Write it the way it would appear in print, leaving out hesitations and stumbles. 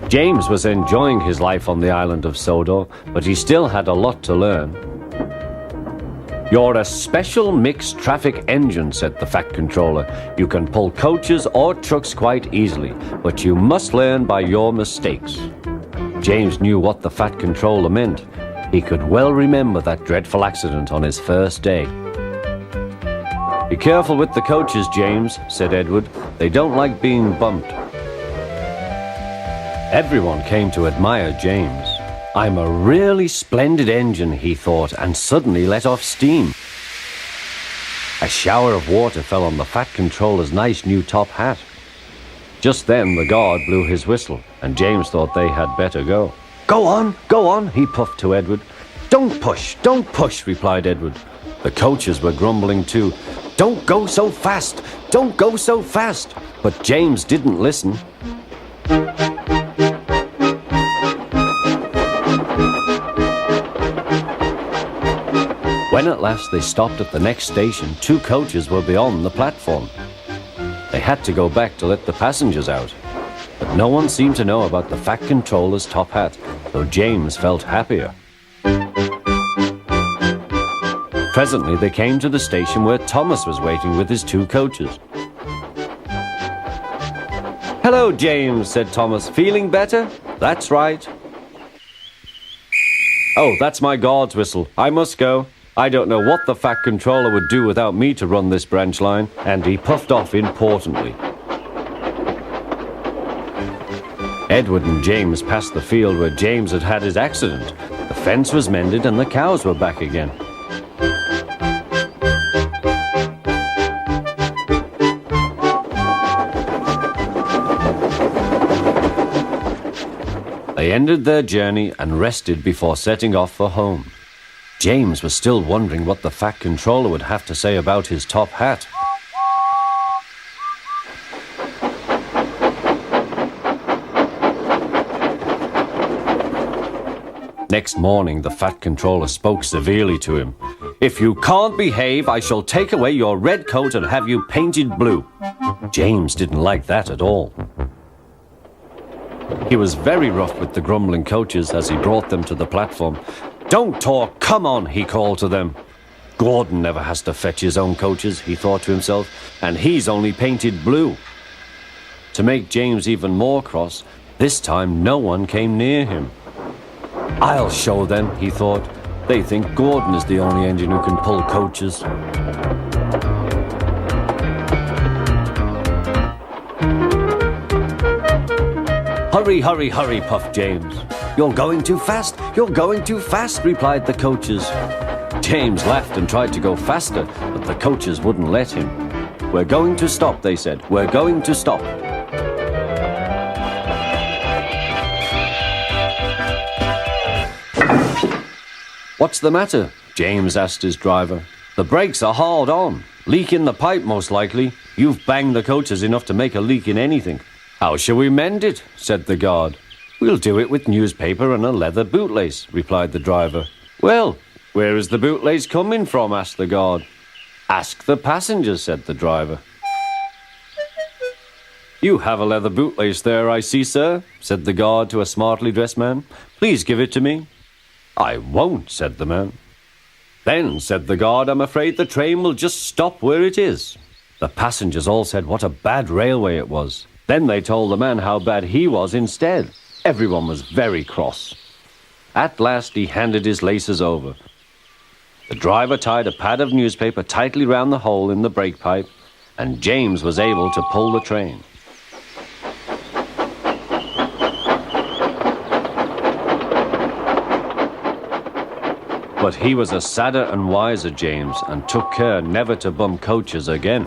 James was enjoying his life on the island of Sodor, but he still had a lot to learn. "You're a special mixed traffic engine," said the Fat Controller. "You can pull coaches or trucks quite easily, but you must learn by your mistakes." James knew what the Fat Controller meant. He could well remember that dreadful accident on his first day. "Be careful with the coaches, James," said Edward. "They don't like being bumped." Everyone came to admire James. "I'm a really splendid engine," he thought, and suddenly let off steam. A shower of water fell on the Fat Controller's nice new top hat. Just then the guard blew his whistle, and James thought they had better go. Go on," he puffed to Edward. Don't push," replied Edward. The coaches were grumbling too. Don't go so fast! But James didn't listen. When at last they stopped at the next station, 2 coaches were beyond the platform. They had to go back to let the passengers out. But no one seemed to know about the Fat Controller's top hat, so James felt happier. Presently they came to the station where Thomas was waiting with his 2 coaches. "Hello, James," said Thomas. "Feeling better?" "That's right." "Oh, that's my guard's whistle. I must go. I don't know what the Fat Controller would do without me to run this branch line," and he puffed off importantly. Edward and James passed the field where James had had his accident. The fence was mended and the cows were back again. They ended their journey and rested before setting off for home. James was still wondering what the Fat Controller would have to say about his top hat. Next morning, the Fat Controller spoke severely to him. "If you can't behave, I shall take away your red coat and have you painted blue." James didn't like that at all. He was very rough with the grumbling coaches as he brought them to the platform. "Don't talk, come on," he called to them. "Gordon never has to fetch his own coaches," he thought to himself, "and he's only painted blue." To make James even more cross, this time no one came near him. "I'll show them," he thought. "They think Gordon is the only engine who can pull coaches." Hurry, puffed James. You're going too fast, replied the coaches. James laughed and tried to go faster, but the coaches wouldn't let him. "We're going to stop," they said. "We're going to stop." "What's the matter?" James asked his driver. "The brakes are hard on. Leak in the pipe, most likely. You've banged the coaches enough to make a leak in anything." "How shall we mend it?" said the guard. "We'll do it with newspaper and a leather bootlace," replied the driver. "Well, where is the bootlace coming from?" asked the guard. "Ask the passengers," said the driver. "You have a leather bootlace there, I see, sir," said the guard to a smartly dressed man. "Please give it to me." "I won't," said the man. "Then," said the guard, "I'm afraid the train will just stop where it is." The passengers all said what a bad railway it was. Then they told the man how bad he was instead. Everyone was very cross. At last he handed his laces over. The driver tied a pad of newspaper tightly round the hole in the brake pipe, and James was able to pull the train. But he was a sadder and wiser James, and took care never to bump coaches again.